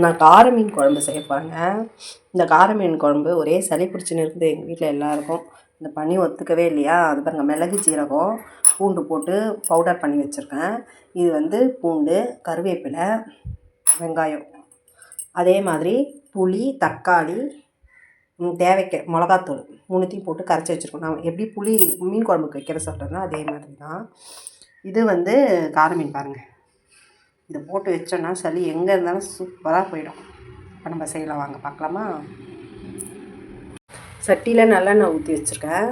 நான் கார மீன் குழம்பு செய்ய போகிறேங்க. இந்த கார மீன் குழம்பு ஒரே சளி பிடிச்சின்னு இருக்குது எங்கள் வீட்டில் எல்லாருக்கும். இந்த பண்ணி ஒத்துக்கவே இல்லையா, அது பாருங்கள், மிளகு ஜீரகம் பூண்டு போட்டு பவுடர் பண்ணி வச்சுருக்கேன். இது பூண்டு, கருவேப்பிலை, வெங்காயம், அதே மாதிரி புளி, தக்காளி, தேவைக்கு மிளகாத்தூள் 3த்தையும் போட்டு கரைச்சி வச்சுருக்கோம். நான் எப்படி புளி மீன் குழம்புக்கு வைக்கிற சொல்கிறேன்னா அதே மாதிரி தான். இது கார மீன் பாருங்கள். இதை போட்டு வச்சோன்னா சளி எங்கே இருந்தாலும் சூப்பராக போயிடும். இப்போ நம்ம செய்யலாம், வாங்க பார்க்கலாமா. சட்டியில் நல்லெண்ணெய் ஊற்றி வச்சுருக்கேன்.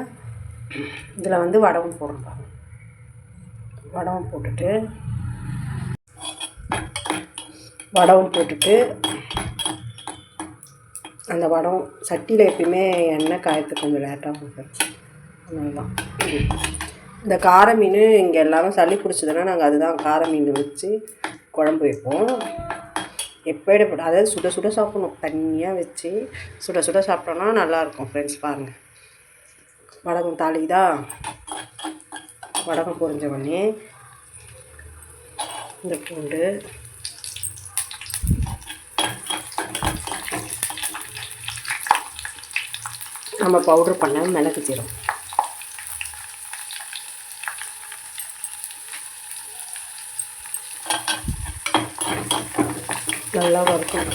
இதில் வடகம் போடுறோம் பாருங்க. வடகம் போட்டுட்டு அந்த வடம் சட்டியில் எப்பயுமே எண்ணெய் காயத்துக்கு கொஞ்சம் லேட்டாகும். அதனால்தான் இந்த கார மீன் இங்கே எல்லாரும் சளி பிடிச்சதுன்னா நாங்கள் அதுதான் கார மீன் வச்சு குழம்பு வைப்போம். எப்போ அதாவது சுட சுட சாப்பிடணும், தண்ணியாக வச்சு சுட சுட சாப்பிட்டோன்னா நல்லாயிருக்கும் ஃப்ரெண்ட்ஸ். பாருங்கள், வடகம் தாளிதா, வடகம் பொரிஞ்ச உடனே இந்த பூண்டு, நம்ம பவுட்ரு பண்ண மிளகு ஜீரகம், நல்லா வறுக்கும்.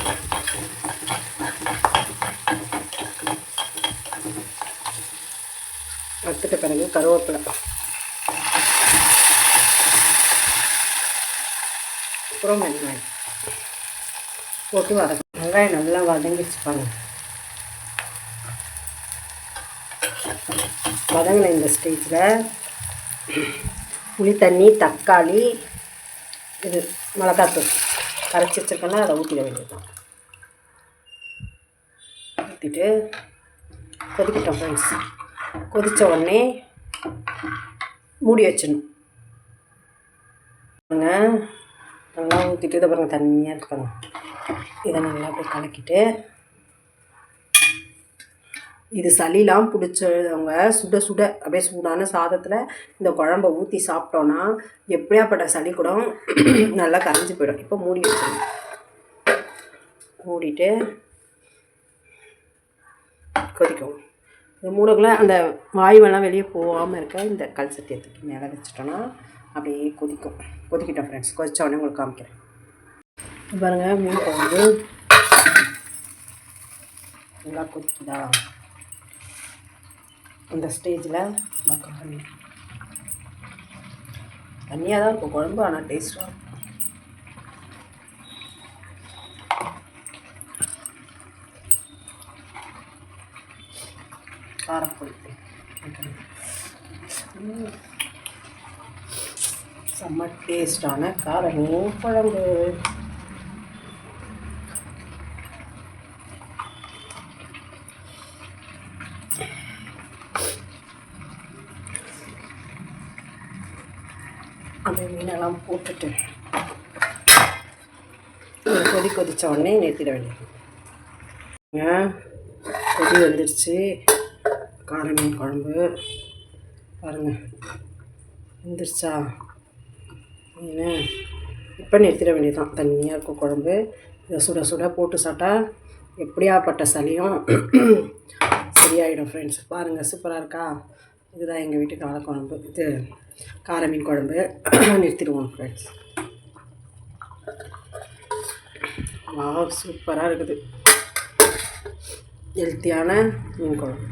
வறுத்துட்ட பிறகு கருவேப்பிலை, அப்புறம் வெங்காயம் போட்டு வதக்கும். வெங்காயம் நல்லா வதங்கிச்சு பாருங்க. வதங்கின இந்த ஸ்டேஜில் புளி தண்ணி, தக்காளி, இது மிளகாத்தூள் கரைச்சி வச்சுருக்கோன்னா அதை ஊற்றிட வேண்டியதுதான். ஊற்றிட்டு கொதிக்கிட்டோம் ஃப்ரெண்ட்ஸ். கொதித்த உடனே மூடி வச்சிடணும். நல்லா ஊற்றிட்டு இதை பாருங்கள், தண்ணியாக இருக்காங்க. இதை நல்லா போய் கலக்கிட்டு, இது சளிலாம் பிடிச்சவங்க சுட சுட அப்படியே சூடான சாதத்தில் இந்த குழம்பை ஊற்றி சாப்பிட்டோன்னா எப்படியாப்பட்ட சளி கூட நல்லா கரைஞ்சி போயிடும். இப்போ மூடி வச்சிடணும். மூடிட்டு கொதிக்கும். இந்த மூடக்குள்ள அந்த வாயுவெல்லாம் வெளியே போகாமல் இருக்க இந்த கல் சட்டியை தூக்கி மேலே வச்சிட்டோன்னா அப்படியே கொதிக்கும். கொதிக்கிட்டோம் ஃப்ரெண்ட்ஸ். கொதித்த உடனே உங்களுக்கு காமிக்கிறேன். பாருங்கள், மீன் குழம்பு நல்லா கொதிக்குதா. இந்த ஸ்டேஜில் மக்கள் தண்ணியாக தான் இருக்கும் குழம்பு, ஆனால் டேஸ்ட்டாக இருக்கும். காரப்பொடி, செம்ம டேஸ்டான கார மீன் குழம்பு. அந்த மீனெல்லாம் போட்டுட்டு கொதித்த உடனே நிறுத்திட வேண்டியது. கொதி வந்துடுச்சு. கார மீன் குழம்பு பாருங்கள், வந்துருச்சா. ஏன்னா இப்போ நிறுத்திட வேண்டியதுதான். தண்ணியாக இருக்கும் குழம்பு. இதை சுட சுட போட்டு சாப்பிட்டா எப்படியாப்பட்ட சளியும் சரியாயிடும் ஃப்ரெண்ட்ஸ். பாருங்கள், சூப்பராக இருக்கா. இதுதான் எங்கள் வீட்டு கார குழம்பு, இது கார மீன் குழம்பு. நிறுத்திடுவோம் ஃப்ரெண்ட்ஸ். சூப்பராக இருக்குது. ஹெல்த்தியான மீன் குழம்பு.